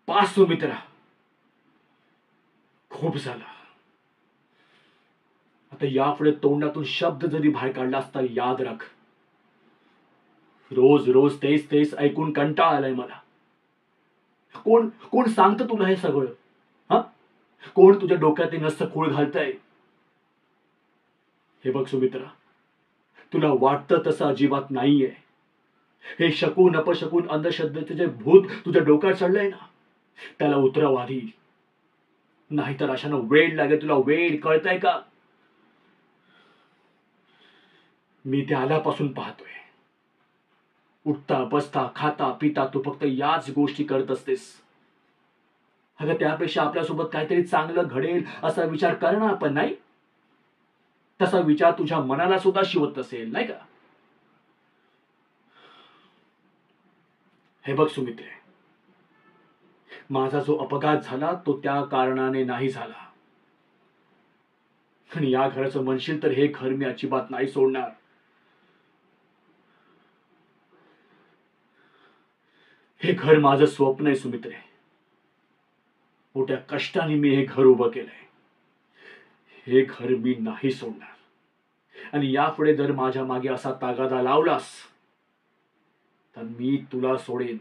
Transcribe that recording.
Pass Sumitra, खूप झालं. आता यापुढे तोंडातून शब्द जरी बाहेर काढला असता, याद राख, रोज रोज तेच तेच ऐकून कंटाळा आलाय मला. कोण कोण सांगतं तुला हे सगळं? हा, कोण तुझ्या डोक्यात ते नसतं खूळ घालतंय? हे बघ सुमित्रा, तुला वाटतं तसं अजिबात नाहीये. हे शकून अपशकून अंधश्रद्धेचे जे भूत तुझ्या डोक्यात चढलंय ना, त्याला उतरव आधी, नाहीतर अशानं वेळ लागेल तुला. वेळ, कळतंय का? मी ते आल्यापासून पाहतोय. उठता बसता खाता पिता तू फक्त याच गोष्टी करत असतेस. अगं, त्यापेक्षा आपल्यासोबत काहीतरी चांगलं घडेल असा विचार कर ना. आपण नाही, तसा विचार तुझ्या मनाला सुद्धा शिवत नसेल, नाही का? हे बघ सुमित्रे, माझा जो अपघात झाला तो त्या कारणाने नाही झाला. आणि या घराचं म्हणशील तर हे घर मी अजिबात नाही सोडणार. हे घर माझं स्वप्न आहे सुमित्रे. मोठ्या कष्टाने मी हे घर उभं केलंय. हे घर मी नाही सोडणार. आणि यापुढे जर माझ्या मागे असा तागादा लावलास तर मी तुला सोडेन.